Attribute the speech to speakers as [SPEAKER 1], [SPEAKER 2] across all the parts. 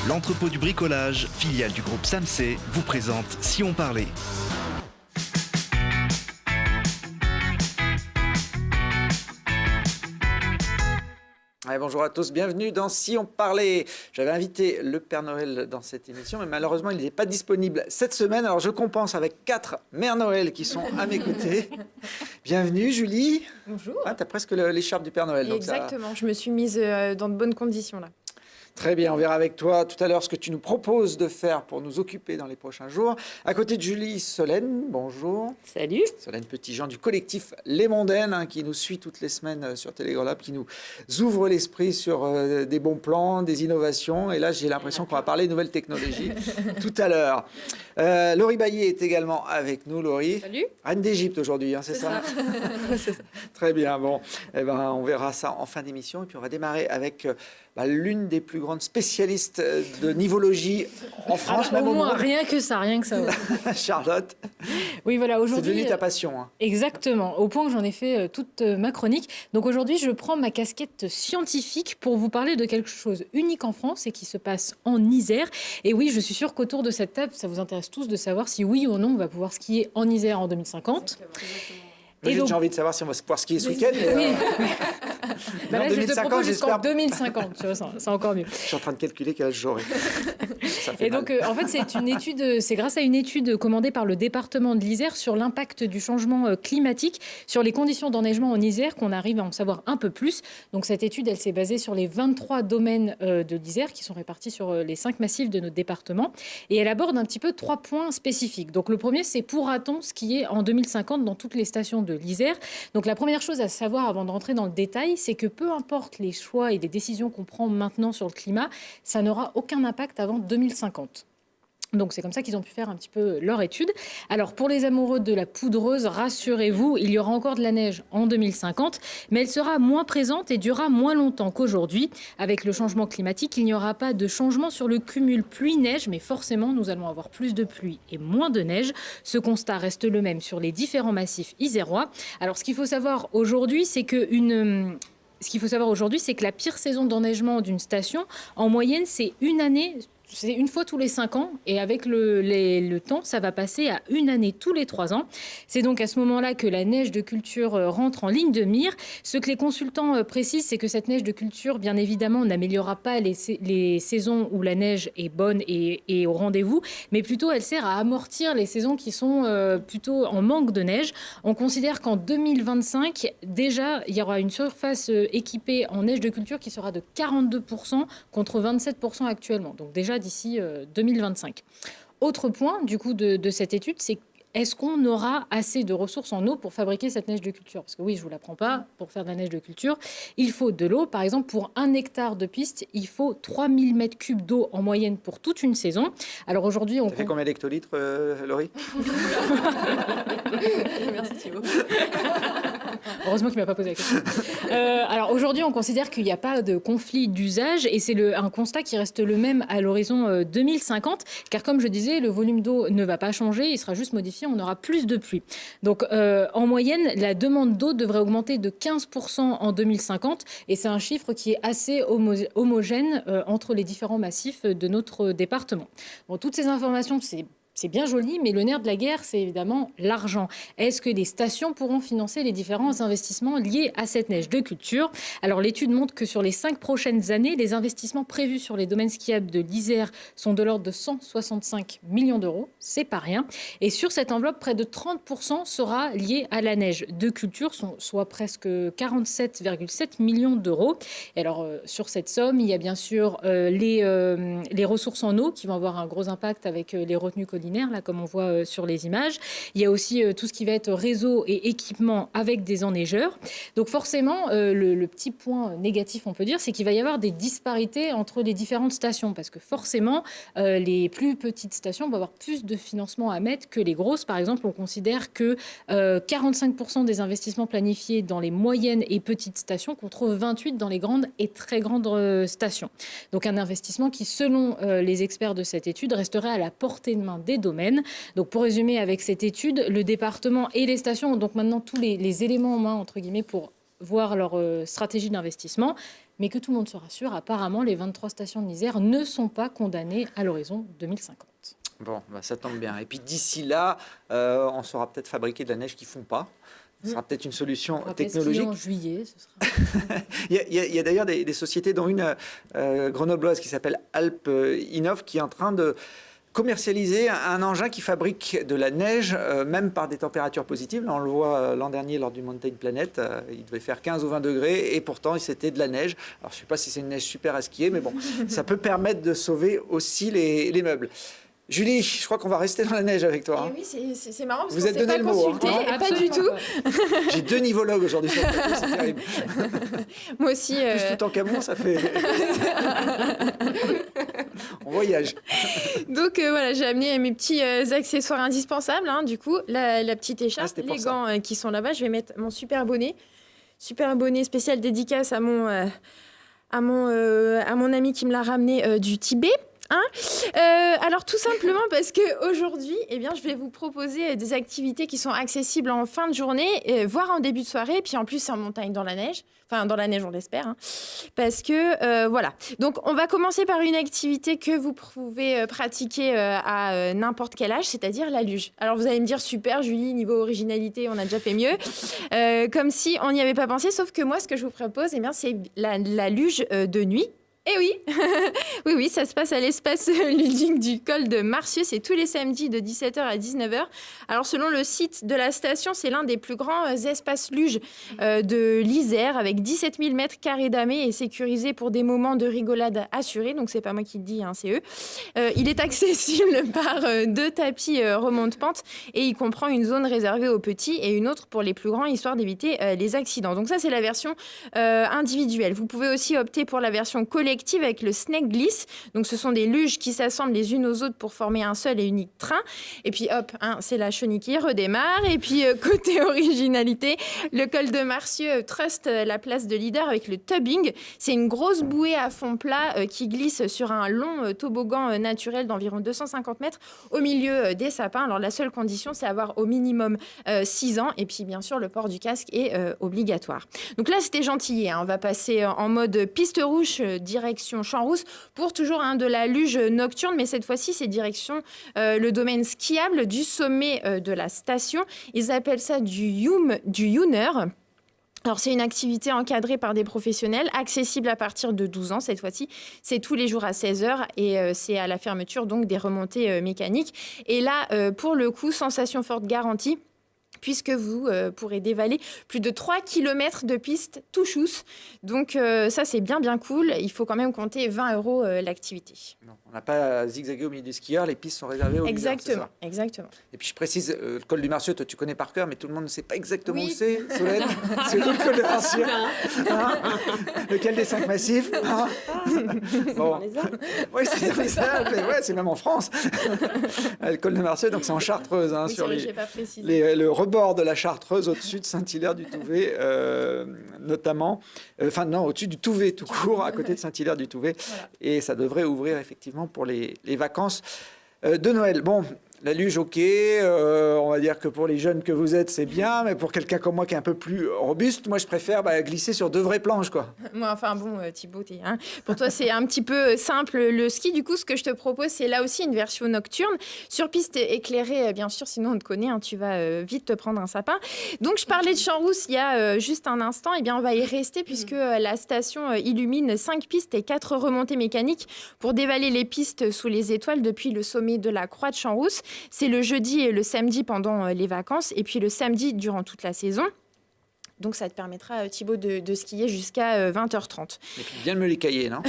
[SPEAKER 1] L'entrepôt du bricolage, filiale du groupe Samsey, vous présente Si on parlait.
[SPEAKER 2] Allez, bonjour à tous, bienvenue dans Si on parlait. J'avais invité le Père Noël dans cette émission, mais malheureusement il n'est pas disponible cette semaine. Alors je compense avec 4 Mères Noël qui sont à mes côtés. Bienvenue Julie.
[SPEAKER 3] Bonjour.
[SPEAKER 2] Ah, tu as presque l'écharpe du Père Noël. Donc
[SPEAKER 3] exactement, je me suis mise dans de bonnes conditions là.
[SPEAKER 2] Très bien, on verra avec toi tout à l'heure ce que tu nous proposes de faire pour nous occuper dans les prochains jours. À côté de Julie, Solène, bonjour.
[SPEAKER 3] Salut.
[SPEAKER 2] Solène Petitjean du collectif Les Mondaines, qui nous suit toutes les semaines sur Telegram Lab, qui nous ouvre l'esprit sur des bons plans, des innovations. Et là, j'ai l'impression qu'on va parler de nouvelles technologies tout à l'heure. Laurie Bailly est également avec nous. Laurie.
[SPEAKER 3] Salut.
[SPEAKER 2] Reine d'Égypte aujourd'hui, hein, c'est ça,
[SPEAKER 3] C'est ça.
[SPEAKER 2] Très bien, bon, eh ben, on verra ça en fin d'émission. Et puis on va démarrer avec l'une des plus grandes spécialistes de nivologie en France, même au
[SPEAKER 3] moins,
[SPEAKER 2] monde.
[SPEAKER 3] rien que ça.
[SPEAKER 2] Charlotte.
[SPEAKER 3] Oui, voilà, aujourd'hui.
[SPEAKER 2] C'est devenu ta passion. Hein.
[SPEAKER 3] Exactement, au point que j'en ai fait toute ma chronique. Donc aujourd'hui, je prends ma casquette scientifique pour vous parler de quelque chose unique en France et qui se passe en Isère. Et oui, je suis sûre qu'autour de cette table, ça vous intéresse tous de savoir si oui ou non on va pouvoir skier en Isère en 2050.
[SPEAKER 2] J'ai envie de savoir si on va pouvoir skier ce week-end.
[SPEAKER 3] Oui.
[SPEAKER 2] Là,
[SPEAKER 3] je te propose jusqu'en 2050, tu vois, c'est encore mieux.
[SPEAKER 2] Je suis en train de calculer quel âge j'aurai.
[SPEAKER 3] Et donc, en fait, c'est grâce à une étude commandée par le département de l'Isère sur l'impact du changement climatique sur les conditions d'enneigement en Isère qu'on arrive à en savoir un peu plus. Donc, cette étude, elle s'est basée sur les 23 domaines de l'Isère qui sont répartis sur les 5 massifs de notre département. Et elle aborde un petit peu 3 points spécifiques. Donc, le premier, c'est pourra-t-on skier en 2050 dans toutes les stations de l'Isère. Donc, la première chose à savoir avant de rentrer dans le détail, c'est que peu importe les choix et les décisions qu'on prend maintenant sur le climat, ça n'aura aucun impact avant 2050. Donc c'est comme ça qu'ils ont pu faire un petit peu leur étude. Alors pour les amoureux de la poudreuse, rassurez-vous, il y aura encore de la neige en 2050, mais elle sera moins présente et durera moins longtemps qu'aujourd'hui. Avec le changement climatique, il n'y aura pas de changement sur le cumul pluie-neige, mais forcément nous allons avoir plus de pluie et moins de neige. Ce constat reste le même sur les différents massifs isérois. Alors ce qu'il faut savoir aujourd'hui, c'est que la pire saison d'enneigement d'une station, en moyenne, c'est une année. C'est une fois tous les 5 ans et avec le temps, ça va passer à une année tous les 3 ans. C'est donc à ce moment-là que la neige de culture rentre en ligne de mire. Ce que les consultants précisent, c'est que cette neige de culture, bien évidemment, n'améliorera pas les saisons où la neige est bonne et au rendez-vous, mais plutôt elle sert à amortir les saisons qui sont plutôt en manque de neige. On considère qu'en 2025, déjà, il y aura une surface équipée en neige de culture qui sera de 42% contre 27% actuellement. Donc déjà, d'ici 2025. Autre point du coup de cette étude, c'est est-ce qu'on aura assez de ressources en eau pour fabriquer cette neige de culture? Parce que oui, je ne vous l'apprends pas, pour faire de la neige de culture, il faut de l'eau. Par exemple, pour 1 hectare de piste, il faut 3000 mètres cubes d'eau en moyenne pour toute une saison. Alors aujourd'hui, on...
[SPEAKER 2] Ça fait combien d'hectolitres, Laurie?
[SPEAKER 3] Merci Thibaut. Heureusement qu'il ne m'a pas posé la question. Alors aujourd'hui, on considère qu'il n'y a pas de conflit d'usage et c'est un constat qui reste le même à l'horizon 2050. Car comme je disais, le volume d'eau ne va pas changer, il sera juste modifié, on aura plus de pluie. Donc en moyenne, la demande d'eau devrait augmenter de 15% en 2050 et c'est un chiffre qui est assez homogène entre les différents massifs de notre département. Bon, toutes ces informations, c'est bien joli, mais le nerf de la guerre, c'est évidemment l'argent. Est-ce que les stations pourront financer les différents investissements liés à cette neige de culture? Alors l'étude montre que sur les 5 prochaines années, les investissements prévus sur les domaines skiables de l'Isère sont de l'ordre de 165 millions d'euros. C'est pas rien. Et sur cette enveloppe, près de 30% sera lié à la neige de culture, soit presque 47,7 millions d'euros. Et alors sur cette somme, il y a bien sûr les ressources en eau qui vont avoir un gros impact avec les retenues collinaires, là, comme on voit sur les images. Il y a aussi tout ce qui va être réseau et équipement avec des enneigeurs. Donc forcément, le petit point négatif, on peut dire, c'est qu'il va y avoir des disparités entre les différentes stations. Parce que forcément, les plus petites stations vont avoir plus de financement à mettre que les grosses. Par exemple, on considère que 45% des investissements planifiés dans les moyennes et petites stations contre 28% dans les grandes et très grandes stations. Donc un investissement qui, selon les experts de cette étude, resterait à la portée de main des domaines. Donc pour résumer, avec cette étude, le département et les stations ont donc maintenant tous les éléments en main, entre guillemets, pour voir leur stratégie d'investissement. mais que tout le monde se rassure, apparemment, les 23 stations de l'Isère ne sont pas condamnées à l'horizon 2050.
[SPEAKER 2] Bon, ça tombe bien. Et puis d'ici là, on saura peut-être fabriquer de la neige qui ne fond pas. Ce sera peut-être une solution technologique.
[SPEAKER 3] En juillet, ce sera...
[SPEAKER 2] il y a d'ailleurs des sociétés, dont une grenobloise qui s'appelle Alp Innov, qui est en train de commercialiser un engin qui fabrique de la neige, même par des températures positives. Là, on le voit l'an dernier lors du Mountain Planet, il devait faire 15 ou 20 degrés, et pourtant, c'était de la neige. Alors, je ne sais pas si c'est une neige super à skier, mais bon, ça peut permettre de sauver aussi les meubles. Julie, je crois qu'on va rester dans la neige avec toi.
[SPEAKER 4] Oui, c'est marrant parce
[SPEAKER 2] vous
[SPEAKER 4] qu'on
[SPEAKER 2] êtes
[SPEAKER 4] s'est
[SPEAKER 2] donné
[SPEAKER 4] pas
[SPEAKER 2] le mot.
[SPEAKER 4] consulté, pas du tout.
[SPEAKER 2] J'ai 2 nivologues aujourd'hui sur le plateau, c'est terrible.
[SPEAKER 4] Moi aussi.
[SPEAKER 2] Plus tout en Camon, ça fait... On voyage.
[SPEAKER 4] Donc voilà, j'ai amené mes petits accessoires indispensables. Du coup, la petite écharpe, les gants qui sont là-bas. Je vais mettre mon super bonnet spécial dédicace à mon ami qui me l'a ramené du Tibet. Alors tout simplement parce qu'aujourd'hui, je vais vous proposer des activités qui sont accessibles en fin de journée, voire en début de soirée, et puis en plus c'est en montagne dans la neige, enfin dans la neige on l'espère, parce que voilà. Donc on va commencer par une activité que vous pouvez pratiquer à n'importe quel âge, c'est-à-dire la luge. Alors vous allez me dire super Julie, niveau originalité on a déjà fait mieux, comme si on n'y avait pas pensé, sauf que moi ce que je vous propose, c'est la luge de nuit. Eh oui, oui, ça se passe à l'espace ludique du col de Marcieux. C'est tous les samedis de 17h à 19h. Alors, selon le site de la station, c'est l'un des plus grands espaces luge de l'Isère, avec 17 000 mètres carrés d'amé et sécurisé pour des moments de rigolade assurés. Donc, c'est pas moi qui le dis, c'est eux. Il est accessible par 2 tapis remonte-pente et il comprend une zone réservée aux petits et une autre pour les plus grands, histoire d'éviter les accidents. Donc, ça, c'est la version individuelle. Vous pouvez aussi opter pour la version collective avec le Snake Glisse. Donc, ce sont des luges qui s'assemblent les unes aux autres pour former un seul et unique train. Et puis, hop, c'est la chenille qui redémarre. Et puis, côté originalité, le col de Marcieux truste la place de leader avec le tubbing. C'est une grosse bouée à fond plat qui glisse sur un long toboggan naturel d'environ 250 mètres au milieu des sapins. Alors, la seule condition, c'est avoir au minimum 6 ans. Et puis, bien sûr, le port du casque est obligatoire. Donc là, c'était gentil. On va passer en mode piste rouge, direction Champs-Rousses pour toujours de la luge nocturne, mais cette fois-ci, c'est direction le domaine skiable du sommet de la station. Ils appellent ça du Youner. Alors, c'est une activité encadrée par des professionnels, accessible à partir de 12 ans. Cette fois-ci, c'est tous les jours à 16h et c'est à la fermeture donc des remontées mécaniques. Et là, pour le coup, sensation forte garantie, puisque vous pourrez dévaler plus de 3 km de piste tout chousse. Donc ça, c'est bien cool. Il faut quand même compter 20 € l'activité.
[SPEAKER 2] Non, on n'a pas zigzagué au milieu du skieur, les pistes sont réservées aux
[SPEAKER 4] Exactement.
[SPEAKER 2] Et puis je précise, le col du Marcieux, toi tu connais par cœur, mais tout le monde ne sait pas exactement où c'est, Solène. C'est où le col de Marcieux, lequel des 5 massifs, bon. Oui, c'est même en France. Le col de Marcieux, donc c'est en Chartreuse, sur le rebord de la Chartreuse, au-dessus de Saint-Hilaire-du-Touvet, notamment. Au-dessus du Touvet tout court, à côté de Saint-Hilaire-du-Touvet. Voilà. Et ça devrait ouvrir effectivement pour les vacances de Noël. Bon, la luge, ok, on va dire que pour les jeunes que vous êtes, c'est bien, mais pour quelqu'un comme moi qui est un peu plus robuste, moi je préfère glisser sur 2 vraies planches, quoi.
[SPEAKER 4] Moi, Thibaut, pour toi c'est un petit peu simple le ski. Du coup, ce que je te propose, c'est là aussi une version nocturne sur piste éclairée, bien sûr, sinon on te connaît, tu vas vite te prendre un sapin. Donc, je parlais de Champs-Rousses il y a juste un instant, on va y rester puisque la station illumine 5 pistes et 4 remontées mécaniques pour dévaler les pistes sous les étoiles depuis le sommet de la Croix de Champs-Rousses. C'est le jeudi et le samedi pendant les vacances et puis le samedi durant toute la saison. Donc, ça te permettra, Thibaut, de skier jusqu'à 20h30.
[SPEAKER 2] Et puis bien me les cahiers, non?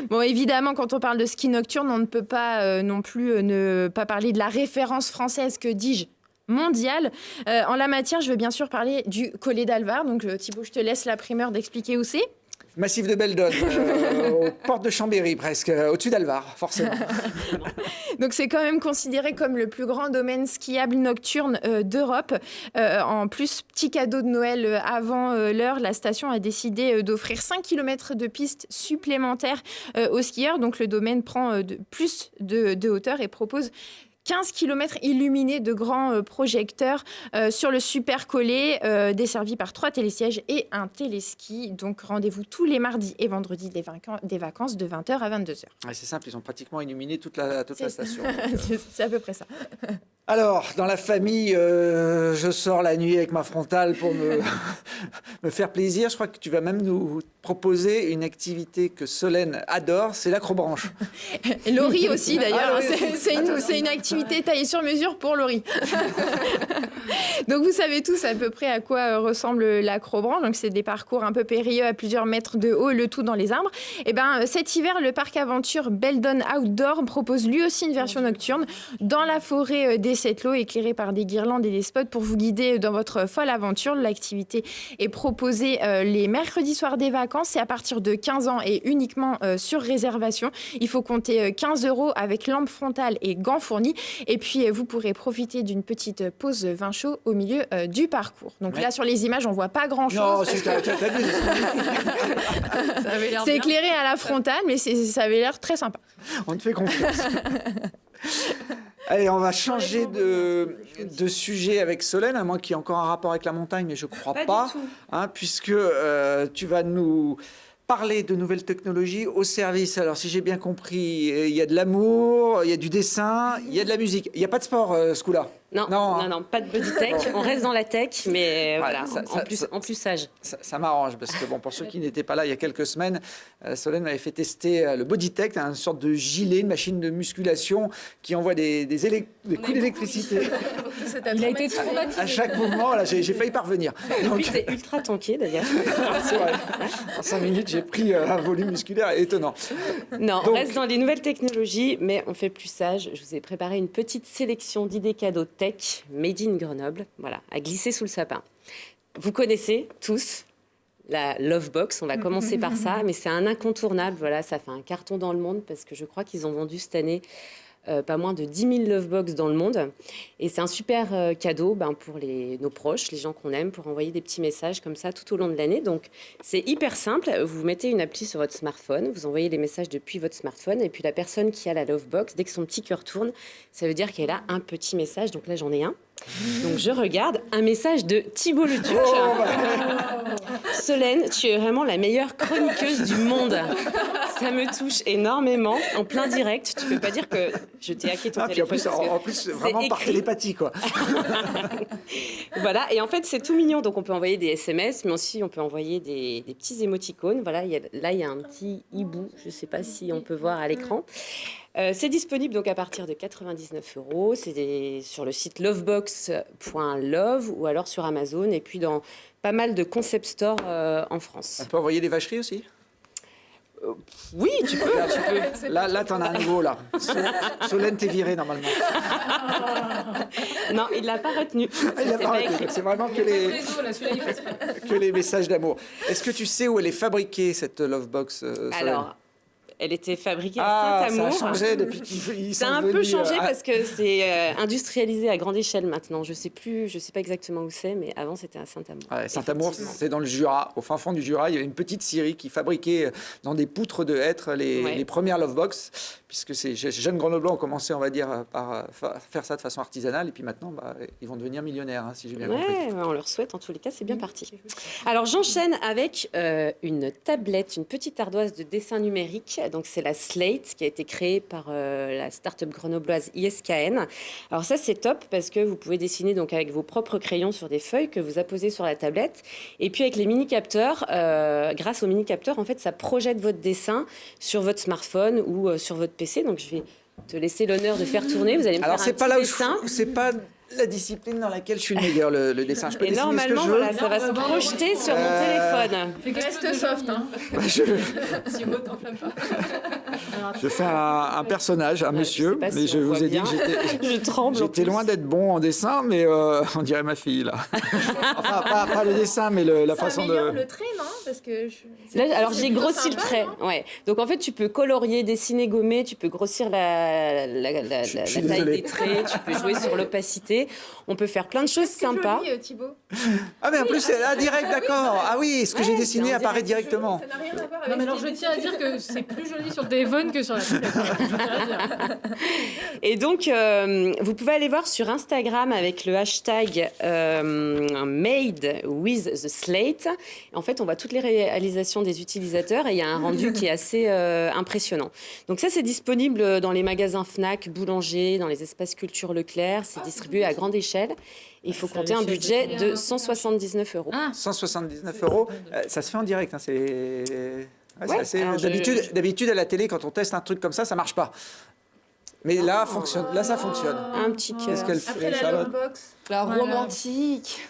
[SPEAKER 4] Bon, évidemment, quand on parle de ski nocturne, on ne peut pas non plus ne pas parler de la référence française, que dis-je, mondiale. En la matière, je veux bien sûr parler du Collet d'Alvar. Donc, Thibaut, je te laisse la primeur d'expliquer où c'est.
[SPEAKER 2] Massif de Beldon, aux portes de Chambéry presque, au-dessus d'Alvar, forcément.
[SPEAKER 4] Donc c'est quand même considéré comme le plus grand domaine skiable nocturne d'Europe. En plus, petit cadeau de Noël avant l'heure, la station a décidé d'offrir 5 km de pistes supplémentaires aux skieurs. Donc le domaine prend plus de hauteur et propose 15 km illuminés de grands projecteurs sur le super collé, desservi par 3 télésièges et un téléski. Donc rendez-vous tous les mardis et vendredis des vacances de 20h à 22h.
[SPEAKER 2] Ouais, c'est simple, ils ont pratiquement illuminé toute la station.
[SPEAKER 4] C'est à peu près ça.
[SPEAKER 2] Alors, dans la famille, je sors la nuit avec ma frontale pour me faire plaisir. Je crois que tu vas même nous proposer une activité que Solène adore, c'est l'acrobranche.
[SPEAKER 4] Et Laurie aussi d'ailleurs, c'est une activité taillée sur mesure pour Laurie. Donc vous savez tous à peu près à quoi ressemble l'acrobranche. Donc c'est des parcours un peu périlleux à plusieurs mètres de haut, le tout dans les arbres. Et ben cet hiver, le parc aventure Beldon Outdoor propose lui aussi une version nocturne dans la forêt des Sept-Lots, éclairée par des guirlandes et des spots pour vous guider dans votre folle aventure. L'activité est proposée les mercredis soirs des vacances. C'est à partir de 15 ans et uniquement sur réservation. Il faut compter 15 € avec lampe frontale et gants fournis. Et puis, vous pourrez profiter d'une petite pause vin chaud au milieu du parcours. Donc là, sur les images, on ne voit pas grand-chose.
[SPEAKER 2] Non, t'as vu.
[SPEAKER 4] C'est éclairé à la frontale, mais ça avait l'air très sympa.
[SPEAKER 2] On te fait confiance. Allez, on va changer de sujet avec Solène, à moins qu'il y ait encore un rapport avec la montagne, mais je ne crois pas, hein, puisque tu vas nous parler de nouvelles technologies au service. Alors, si j'ai bien compris, il y a de l'amour, il y a du dessin, il y a de la musique. Il n'y a pas de sport, ce coup-là?
[SPEAKER 5] Non, pas de body tech. On reste dans la tech, mais voilà, en plus sage.
[SPEAKER 2] Ça m'arrange, parce que bon, pour ceux qui n'étaient pas là il y a quelques semaines, Solène m'avait fait tester le body tech, une sorte de gilet, une machine de musculation qui envoie des coups d'électricité.
[SPEAKER 3] Il a été traumatisé.
[SPEAKER 2] À chaque moment, là, j'ai failli parvenir.
[SPEAKER 5] Et puis, t'es ultra tanké, d'ailleurs.
[SPEAKER 2] C'est vrai. En 5 minutes, j'ai pris un volume musculaire étonnant.
[SPEAKER 5] Non, on reste dans les nouvelles technologies, mais on fait plus sage. Je vous ai préparé une petite sélection d'idées cadeaux tech made in Grenoble, voilà, à glisser sous le sapin. Vous connaissez tous la Lovebox, on va commencer par ça, mais c'est un incontournable, voilà, ça fait un carton dans le monde parce que je crois qu'ils ont vendu cette année pas moins de 10 000 Lovebox dans le monde. Et c'est un super cadeau pour nos proches, les gens qu'on aime, pour envoyer des petits messages comme ça tout au long de l'année. Donc, c'est hyper simple. Vous mettez une appli sur votre smartphone, vous envoyez les messages depuis votre smartphone, et puis la personne qui a la Lovebox, dès que son petit cœur tourne, ça veut dire qu'elle a un petit message. Donc là, j'en ai un. Donc, je regarde un message de Thibault Le Tuc. Solène, tu es vraiment la meilleure chroniqueuse du monde. Ça me touche énormément. En plein direct, tu peux pas dire que je t'ai hacké ton téléphone.
[SPEAKER 2] Puis en plus vraiment par télépathie, quoi.
[SPEAKER 5] Voilà, et en fait, c'est tout mignon. Donc, on peut envoyer des SMS, mais aussi, on peut envoyer des petits émoticônes. Voilà, là, il y a un petit hibou. Je ne sais pas si on peut voir à l'écran. C'est disponible donc à partir de 99 €. C'est sur le site lovebox.love ou alors sur Amazon et puis dans pas mal de concept stores en France.
[SPEAKER 2] On peut envoyer des vacheries aussi?
[SPEAKER 5] Oui, tu peux.
[SPEAKER 2] Là, t'en as un nouveau, là. Solène, t'es virée, normalement.
[SPEAKER 5] Non, il l'a pas retenu.
[SPEAKER 2] Il l'a pas retenu. C'est vraiment que les messages d'amour. Est-ce que tu sais où elle est fabriquée, cette Lovebox, Solène?
[SPEAKER 5] Alors, elle était fabriquée à Saint-Amour.
[SPEAKER 2] Ça a changé depuis qu'ils
[SPEAKER 5] Ça a un peu changé parce que c'est industrialisé à grande échelle maintenant. Je sais pas exactement où c'est, mais avant c'était à Saint-Amour.
[SPEAKER 2] Ouais, Saint-Amour, c'est dans le Jura, au fin fond du Jura. Il y avait une petite scierie qui fabriquait dans des poutres de hêtre les premières Lovebox, puisque ces jeunes Grenoblois ont commencé, on va dire, par faire ça de façon artisanale, et puis maintenant, ils vont devenir millionnaires, si j'ai bien compris.
[SPEAKER 5] On leur souhaite, en tous les cas, c'est bien parti. Alors j'enchaîne avec une tablette, une petite ardoise de dessin numérique. Donc c'est la Slate qui a été créée par la start-up grenobloise ISKN. Alors ça c'est top parce que vous pouvez dessiner donc avec vos propres crayons sur des feuilles que vous apposez sur la tablette. Et puis avec les mini-capteurs, grâce aux mini-capteurs, en fait ça projette votre dessin sur votre smartphone ou sur votre PC. Donc je vais te laisser l'honneur de faire tourner. Vous allez me faire un petit dessin.
[SPEAKER 2] C'est pas la discipline dans laquelle je suis le meilleur, le dessin. Je peux dessiner
[SPEAKER 5] normalement,
[SPEAKER 2] ce que je veux.
[SPEAKER 5] Voilà, ça va se projeter sur mon téléphone.
[SPEAKER 4] Reste soft, hein.
[SPEAKER 2] Je fais un personnage, un monsieur, mais
[SPEAKER 5] si
[SPEAKER 2] je vous ai dit que
[SPEAKER 5] je tremble.
[SPEAKER 2] J'étais loin d'être bon en dessin, mais on dirait ma fille, là. Enfin, pas le dessin, mais la façon de...
[SPEAKER 4] Ça améliore le trait, non? Parce que
[SPEAKER 5] Là, alors j'ai grossi le trait. Ouais. Donc en fait, tu peux colorier, dessiner, gommer, tu peux grossir la taille des traits, tu peux jouer sur l'opacité. On peut faire plein de choses sympas.
[SPEAKER 4] Joli, Thibaut.
[SPEAKER 2] Ah mais en plus c'est direct, d'accord. Ah oui, ce que j'ai dessiné apparaît directement.
[SPEAKER 4] Ça n'a rien à voir avec
[SPEAKER 3] Non, mais alors je tiens à dire que c'est plus joli sur le téléphone téléphone que sur la
[SPEAKER 5] Et donc, vous pouvez aller voir sur Instagram avec le hashtag Made with the Slate. En fait, on voit toutes les réalisations des utilisateurs et il y a un rendu qui est assez impressionnant. Donc ça, c'est disponible dans les magasins Fnac, Boulanger, dans les espaces culture Leclerc. C'est distribué à grande échelle. Il faut compter un budget de 179 €.
[SPEAKER 2] 179 €, ça se fait en direct. Hein, c'est...
[SPEAKER 5] Ouais,
[SPEAKER 2] D'habitude, à la télé, quand on teste un truc comme ça marche pas. Mais là, ça fonctionne.
[SPEAKER 5] Un petit cœur.
[SPEAKER 2] Qu'est-ce qu'elle
[SPEAKER 4] Après,
[SPEAKER 2] fait,
[SPEAKER 4] la
[SPEAKER 2] Charlotte?
[SPEAKER 4] Lovebox.
[SPEAKER 6] La romantique.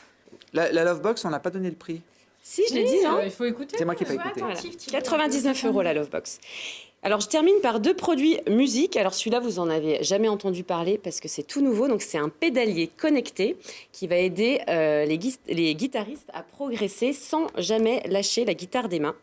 [SPEAKER 2] La Lovebox, on n'a pas donné le prix.
[SPEAKER 5] Si, je l'ai dit, non?
[SPEAKER 3] Il faut écouter.
[SPEAKER 2] C'est moi qui n'ai pas écouté.
[SPEAKER 5] Voilà. 99 € la Lovebox. Alors, je termine par 2 produits musique. Alors, celui-là, vous en avez jamais entendu parler parce que c'est tout nouveau. Donc, c'est un pédalier connecté qui va aider les guitaristes à progresser sans jamais lâcher la guitare des mains.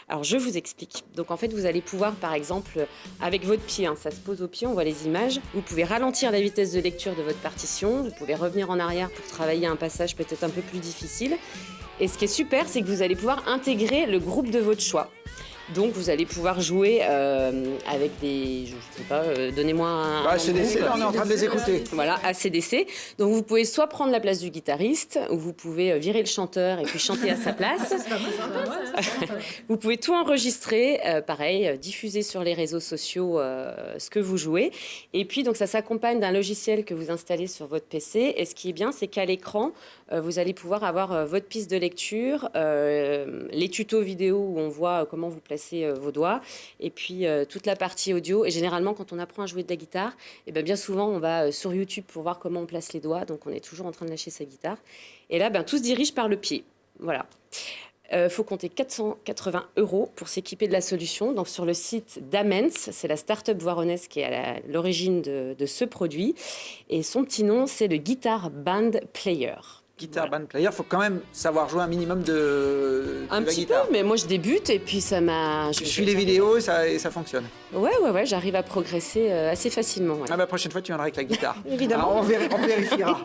[SPEAKER 5] Alors, je vous explique. Donc, en fait, vous allez pouvoir, par exemple, avec votre pied, hein, ça se pose au pied, on voit les images. Vous pouvez ralentir la vitesse de lecture de votre partition. Vous pouvez revenir en arrière pour travailler un passage peut-être un peu plus difficile. Et ce qui est super, c'est que vous allez pouvoir intégrer le groupe de votre choix. Donc, vous allez pouvoir jouer avec des... Je ne sais pas, donnez-moi un...
[SPEAKER 2] ACDC, là, on est en train de les écouter.
[SPEAKER 5] Voilà, ACDC. Donc, vous pouvez soit prendre la place du guitariste, ou vous pouvez virer le chanteur et puis chanter à sa place. Vous pouvez tout enregistrer, pareil, diffuser sur les réseaux sociaux ce que vous jouez. Et puis, donc, ça s'accompagne d'un logiciel que vous installez sur votre PC. Et ce qui est bien, c'est qu'à l'écran, vous allez pouvoir avoir votre piste de lecture, les tutos vidéo où on voit comment vous placez vos doigts, et puis toute la partie audio. Et généralement, quand on apprend à jouer de la guitare, et bien souvent, on va sur YouTube pour voir comment on place les doigts. Donc, on est toujours en train de lâcher sa guitare. Et là, tout se dirige par le pied. Voilà. Faut compter 480 € pour s'équiper de la solution. Donc, sur le site d'Amens, c'est la start-up voironnaise qui est à l'origine de ce produit. Et son petit nom, c'est le Guitar Band Player.
[SPEAKER 2] Guitar Band Player, il faut quand même savoir jouer un minimum de
[SPEAKER 5] Un
[SPEAKER 2] la
[SPEAKER 5] petit
[SPEAKER 2] guitare.
[SPEAKER 5] peu, mais moi je débute et puis ça m'a...
[SPEAKER 2] Je suis les vidéos et ça fonctionne.
[SPEAKER 5] Ouais, j'arrive à progresser assez facilement. Ouais.
[SPEAKER 2] Ah, la prochaine fois, tu viendras avec la guitare.
[SPEAKER 5] Évidemment.
[SPEAKER 2] Alors, on vérifiera.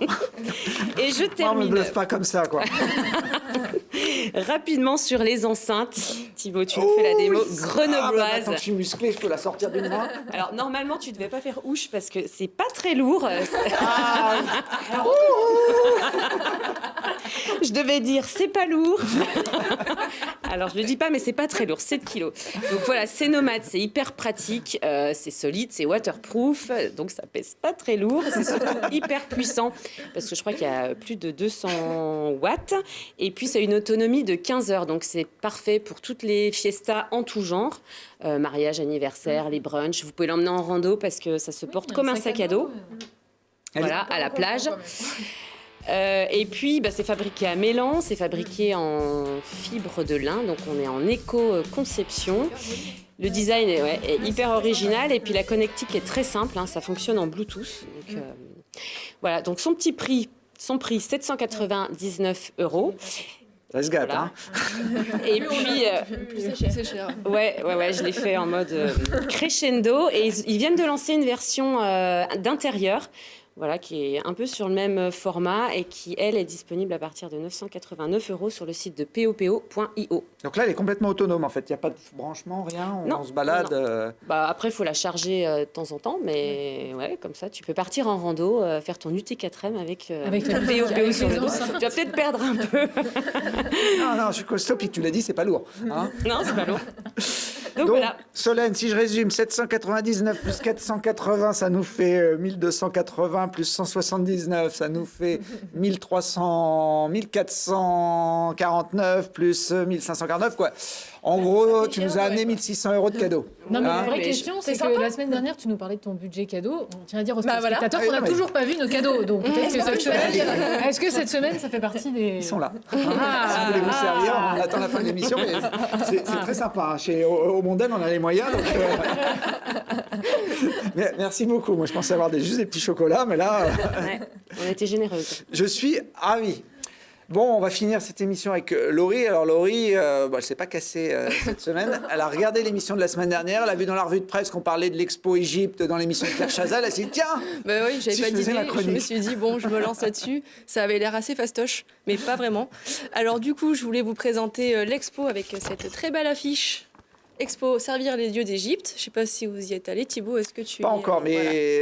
[SPEAKER 5] Et je
[SPEAKER 2] On ne
[SPEAKER 5] termine
[SPEAKER 2] bluffe pas comme ça, quoi.
[SPEAKER 5] rapidement sur les enceintes. Thibaut, tu nous fais la démo grenobloise.
[SPEAKER 2] Maintenant que je suis musclé, je peux la sortir d'une main.
[SPEAKER 5] Alors, normalement, tu ne devais pas faire ouche parce que c'est pas très lourd. Je devais dire, c'est pas lourd. Alors, je le dis pas, mais c'est pas très lourd, 7 kilos. Donc voilà, c'est nomade, c'est hyper pratique, c'est solide, c'est waterproof, donc ça pèse pas très lourd. C'est surtout hyper puissant parce que je crois qu'il y a plus de 200 watts. Et puis, c'est une autonomie de 15 heures. Donc, c'est parfait pour toutes les fiestas en tout genre. Mariage, anniversaire, les brunchs. Vous pouvez l'emmener en rando parce que ça se porte comme un sac à dos. Voilà, à la plage. Et puis, c'est fabriqué à Mélan, c'est fabriqué en fibre de lin, donc on est en éco-conception. Le design est hyper original et puis la connectique est très simple, ça fonctionne en Bluetooth. Donc, voilà, donc son prix 799 €.
[SPEAKER 2] Ça se gâte,
[SPEAKER 5] Voilà.
[SPEAKER 2] hein.
[SPEAKER 5] Et puis,
[SPEAKER 6] C'est cher.
[SPEAKER 5] ouais, je l'ai fait en mode crescendo. Et ils viennent de lancer une version d'intérieur, voilà, qui est un peu sur le même format et qui, elle, est disponible à partir de 989 € sur le site de popo.io.
[SPEAKER 2] Donc là, elle est complètement autonome, en fait. Il n'y a pas de branchement, rien.
[SPEAKER 5] Non,
[SPEAKER 2] On se balade.
[SPEAKER 5] non. Après, il faut la charger de temps en temps, mais ouais, comme ça, tu peux partir en rando, faire ton UT4M avec
[SPEAKER 3] la
[SPEAKER 5] PO sur le dos. Tu vas peut-être perdre un peu.
[SPEAKER 2] Non, je suis costaud, puis tu l'as dit, c'est pas lourd. Hein.
[SPEAKER 5] Non, c'est pas lourd. Donc
[SPEAKER 2] Donc,
[SPEAKER 5] voilà.
[SPEAKER 2] Solène, si je résume, 799 plus 480, ça nous fait 1280 plus 179, ça nous fait 1449 plus 1549, quoi. En gros, tu nous as amené 1600 € de cadeaux.
[SPEAKER 3] Non, mais
[SPEAKER 2] Hein.
[SPEAKER 3] la vraie
[SPEAKER 5] Mais
[SPEAKER 3] question, c'est que
[SPEAKER 4] sympa.
[SPEAKER 3] la semaine dernière, tu nous parlais de ton budget cadeau. On tient à dire aux
[SPEAKER 4] Bah voilà.
[SPEAKER 3] spectateurs
[SPEAKER 2] Ah,
[SPEAKER 3] qu'on n'a
[SPEAKER 2] non, mais-
[SPEAKER 3] toujours pas vu nos cadeaux. Donc peut-être que cette
[SPEAKER 2] semaine-
[SPEAKER 3] est-ce que cette semaine, ça fait partie des...
[SPEAKER 2] Ils sont là. Si vous voulez vous servir, on attend la fin de l'émission. Mais c'est très sympa. Hein. Au Mondaine, on a les moyens. Donc, mais merci beaucoup. Moi, je pensais avoir juste des petits chocolats, mais là,
[SPEAKER 5] Ouais, on était généreuse.
[SPEAKER 2] je suis ravi. Bon, on va finir cette émission avec Laurie. Alors Laurie, elle ne s'est pas cassée cette semaine. Elle a regardé l'émission de la semaine dernière. Elle a vu dans la revue de presse qu'on parlait de l'Expo Égypte dans l'émission de Claire Chazal. Elle s'est dit, tiens,
[SPEAKER 6] Bah oui, j'avais
[SPEAKER 2] Si
[SPEAKER 6] pas
[SPEAKER 2] je faisais
[SPEAKER 6] d'idée.
[SPEAKER 2] ma chronique.
[SPEAKER 6] Je me suis dit, bon, je me lance là-dessus. Ça avait l'air assez fastoche, mais pas vraiment. Alors, du coup, je voulais vous présenter l'expo avec cette très belle affiche expo Servir les dieux d'Égypte. Je ne sais pas si vous y êtes allé, Thibaut, est-ce que tu
[SPEAKER 2] Pas
[SPEAKER 6] y es
[SPEAKER 2] encore, mais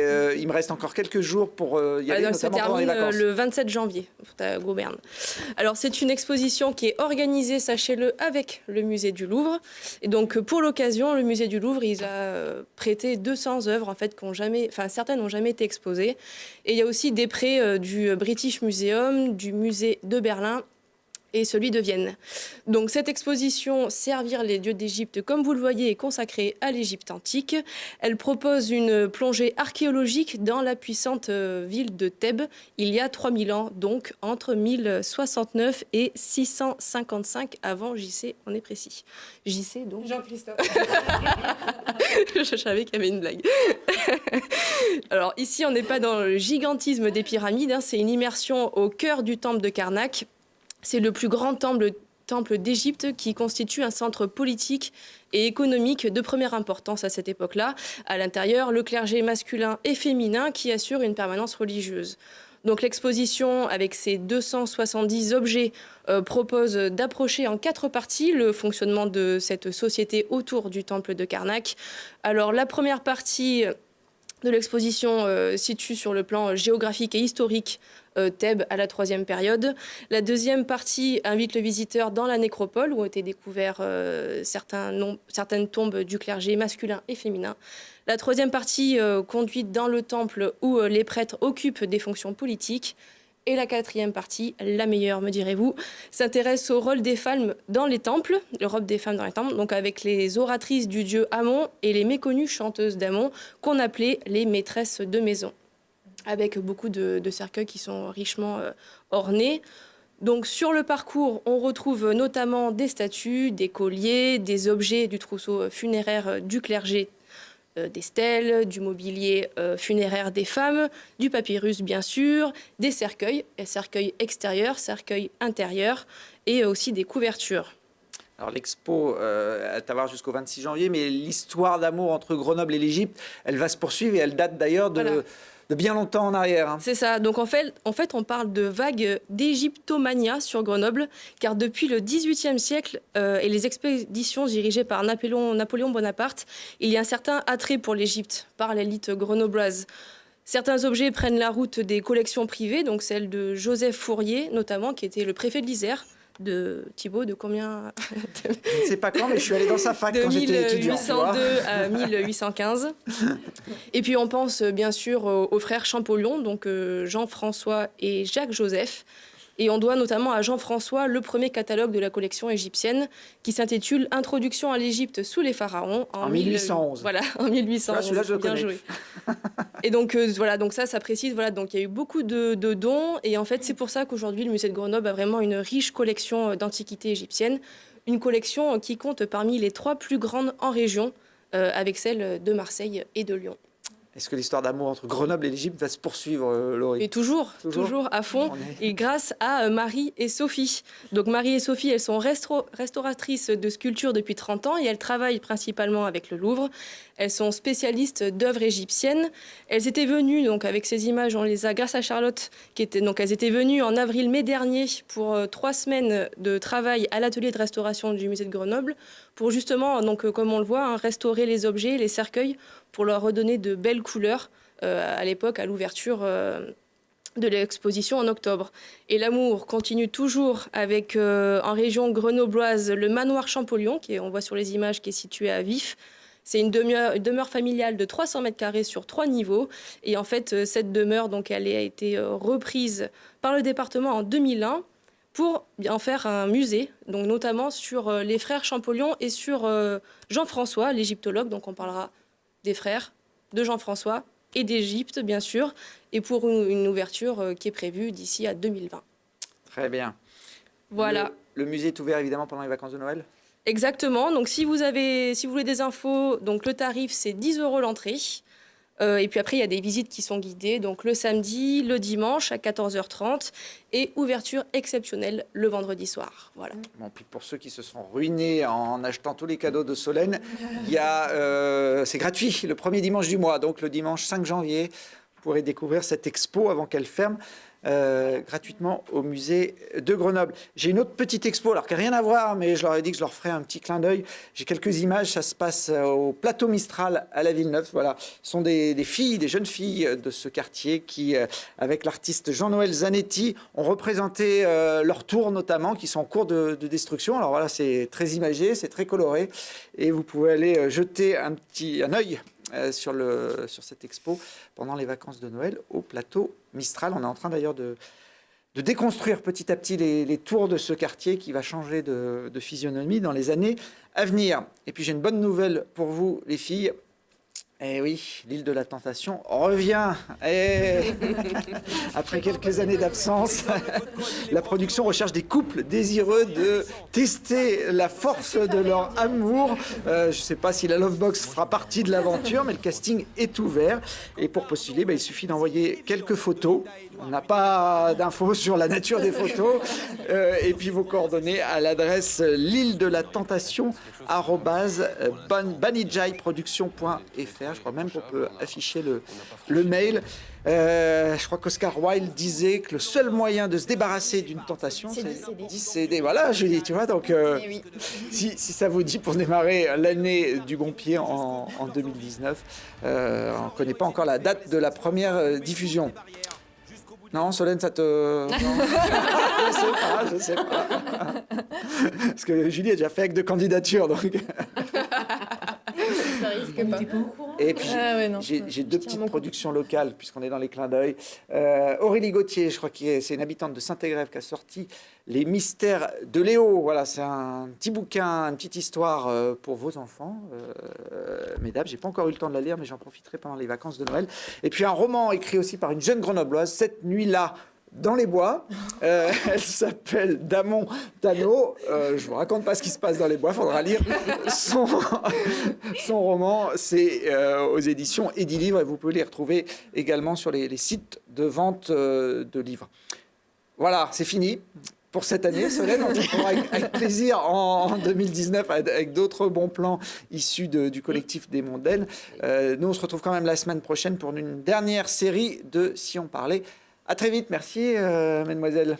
[SPEAKER 6] Voilà.
[SPEAKER 2] il me reste encore quelques jours pour y aller,
[SPEAKER 6] Elle se
[SPEAKER 2] notamment pendant les
[SPEAKER 6] termine
[SPEAKER 2] vacances.
[SPEAKER 6] le 27 janvier à Gauberne. Alors, c'est une exposition qui est organisée, sachez-le, avec le musée du Louvre. Et donc, pour l'occasion, le musée du Louvre, il a prêté 200 œuvres, en fait, certaines n'ont jamais été exposées. Et il y a aussi des prêts du British Museum, du musée de Berlin et celui de Vienne. Donc cette exposition Servir les dieux d'Égypte, comme vous le voyez, est consacrée à l'Égypte antique. Elle propose une plongée archéologique dans la puissante ville de Thèbes, il y a 3000 ans, donc entre 1069 et 655 avant JC, on est précis. JC donc
[SPEAKER 4] Jean-Christophe.
[SPEAKER 6] Je savais qu'il y avait une blague. Alors ici, on n'est pas dans le gigantisme des pyramides, c'est une immersion au cœur du temple de Karnak. C'est le plus grand temple d'Égypte qui constitue un centre politique et économique de première importance à cette époque-là. À l'intérieur, le clergé masculin et féminin qui assure une permanence religieuse. Donc l'exposition, avec ses 270 objets, propose d'approcher en 4 parties le fonctionnement de cette société autour du temple de Karnak. Alors la première partie de l'exposition situe sur le plan géographique et historique Thèbes à la 3e période. La deuxième partie invite le visiteur dans la nécropole où ont été découvertes certaines tombes du clergé masculin et féminin. La troisième partie conduit dans le temple où les prêtres occupent des fonctions politiques. Et la quatrième partie, la meilleure, me direz-vous, s'intéresse au rôle des femmes dans les temples, le rôle des femmes dans les temples, donc avec les oratrices du dieu Amon et les méconnues chanteuses d'Amon, qu'on appelait les maîtresses de maison, avec beaucoup de cercueils qui sont richement ornés. Donc sur le parcours, on retrouve notamment des statues, des colliers, des objets du trousseau funéraire du clergé, des stèles, du mobilier funéraire des femmes, du papyrus bien sûr, des cercueils extérieurs, cercueils intérieurs et aussi des couvertures.
[SPEAKER 2] Alors l'expo, elle va avoir jusqu'au 26 janvier, mais l'histoire d'amour entre Grenoble et l'Égypte, elle va se poursuivre et elle date d'ailleurs de bien longtemps en arrière. Hein.
[SPEAKER 6] C'est ça. Donc en fait, on parle de vague d'égyptomania sur Grenoble, car depuis le XVIIIe siècle et les expéditions dirigées par Napoléon Bonaparte, il y a un certain attrait pour l'Égypte par l'élite grenobloise. Certains objets prennent la route des collections privées, donc celle de Joseph Fourier notamment, qui était le préfet de l'Isère. De Thibaut, de combien
[SPEAKER 2] Je ne sais pas quand, mais je suis allé dans sa fac
[SPEAKER 6] de
[SPEAKER 2] quand j'étais étudiant.
[SPEAKER 6] 1802 à 1815. Et puis on pense bien sûr aux frères Champollion, donc Jean-François et Jacques-Joseph. Et on doit notamment à Jean-François le premier catalogue de la collection égyptienne qui s'intitule Introduction à l'Égypte sous les pharaons
[SPEAKER 2] en 1811.
[SPEAKER 6] Voilà, en 1811.
[SPEAKER 2] Celui-là, je le
[SPEAKER 6] bien
[SPEAKER 2] connais.
[SPEAKER 6] joué. Et donc voilà, donc ça précise, voilà, donc il y a eu beaucoup de dons et en fait c'est pour ça qu'aujourd'hui le musée de Grenoble a vraiment une riche collection d'antiquités égyptiennes, une collection qui compte parmi les 3 plus grandes en région, avec celle de Marseille et de Lyon.
[SPEAKER 2] Est-ce que l'histoire d'amour entre Grenoble et l'Égypte va se poursuivre, Laurie?
[SPEAKER 6] Et toujours à fond, et grâce à Marie et Sophie. Donc Marie et Sophie, elles sont restauratrices de sculptures depuis 30 ans et elles travaillent principalement avec le Louvre. Elles sont spécialistes d'œuvres égyptiennes. Elles étaient venues, donc avec ces images, on les a grâce à Charlotte, elles étaient venues en avril-mai dernier pour 3 semaines de travail à l'atelier de restauration du musée de Grenoble pour justement, donc, comme on le voit, restaurer les objets, les cercueils, pour leur redonner de belles couleurs à l'époque, à l'ouverture de l'exposition en octobre. Et l'amour continue toujours avec, en région grenobloise, le manoir Champollion, on voit sur les images, qui est situé à Vif. C'est une demeure familiale de 300 mètres carrés sur 3 niveaux. Et en fait, cette demeure, donc, elle a été reprise par le département en 2001 pour en faire un musée, donc notamment sur les frères Champollion et sur Jean-François, l'égyptologue. Donc on parlera des frères, de Jean-François et d'Égypte, bien sûr, et pour une ouverture qui est prévue d'ici à 2020.
[SPEAKER 2] Très bien.
[SPEAKER 6] Voilà.
[SPEAKER 2] Le musée est ouvert évidemment pendant les vacances de Noël?
[SPEAKER 6] Exactement. Donc si vous voulez des infos, donc le tarif c'est 10 € l'entrée. Et puis après, il y a des visites qui sont guidées, donc le samedi, le dimanche à 14h30 et ouverture exceptionnelle le vendredi soir. Voilà.
[SPEAKER 2] Bon, puis pour ceux qui se sont ruinés en achetant tous les cadeaux de Solène, c'est gratuit le premier dimanche du mois, donc le dimanche 5 janvier, vous pourrez découvrir cette expo avant qu'elle ferme. gratuitement au musée de Grenoble. J'ai une autre petite expo, alors qui n'a rien à voir, mais je leur ai dit que je leur ferai un petit clin d'œil. J'ai quelques images, ça se passe au plateau Mistral à la Villeneuve. Voilà, ce sont des filles, des jeunes filles de ce quartier qui, avec l'artiste Jean-Noël Zanetti, ont représenté leur tour notamment, qui sont en cours de destruction. Alors voilà, c'est très imagé, c'est très coloré, et vous pouvez aller jeter un œil sur cette expo pendant les vacances de Noël au plateau Mistral. On est en train d'ailleurs de déconstruire petit à petit les tours de ce quartier qui va changer de physionomie dans les années à venir. Et puis j'ai une bonne nouvelle pour vous les filles. Eh oui, l'île de la Tentation revient. Après quelques années d'absence, la production recherche des couples désireux de tester la force de leur amour. Je ne sais pas si la Lovebox fera partie de l'aventure, mais le casting est ouvert. Et pour postuler, il suffit d'envoyer quelques photos. On n'a pas d'infos sur la nature des photos. Et puis vos coordonnées à l'adresse l'île de la Tentation @banijaiproduction.fr. Je crois même qu'on peut afficher le mail. Je crois qu'Oscar Wilde disait que le seul moyen de se débarrasser d'une tentation, c'est d'y céder. Voilà, Julie, tu vois, donc si ça vous dit pour démarrer l'année du bon pied en 2019, on ne connaît pas encore la date de la première diffusion. Non, Solène, ça te... Non. Je sais pas. Parce que Julie a déjà fait acte de candidature, donc...
[SPEAKER 4] Ça risque pas.
[SPEAKER 2] Et puis j'ai deux petites productions locales, puisqu'on est dans les clins d'œil. Aurélie Gauthier, je crois que c'est une habitante de Saint-Égrève qui a sorti Les Mystères de Léo. Voilà, c'est un petit bouquin, une petite histoire pour vos enfants. Mesdames, j'ai pas encore eu le temps de la lire, mais j'en profiterai pendant les vacances de Noël. Et puis un roman écrit aussi par une jeune grenobloise, Cette nuit-là, dans les bois. Elle s'appelle Damon Tano. Je vous raconte pas ce qui se passe dans les bois, il faudra lire son roman. C'est aux éditions Edilivre et vous pouvez les retrouver également sur les sites de vente de livres. Voilà, c'est fini pour cette année. Solène, on retrouvera avec plaisir en 2019 avec d'autres bons plans issus du collectif des Mondaines. Nous, on se retrouve quand même la semaine prochaine pour une dernière série de Si on parlait. À très vite, merci mesdemoiselles.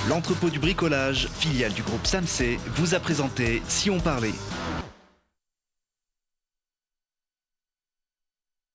[SPEAKER 1] L'entrepôt du bricolage, filiale du groupe Samsé, vous a présenté Si on parlait.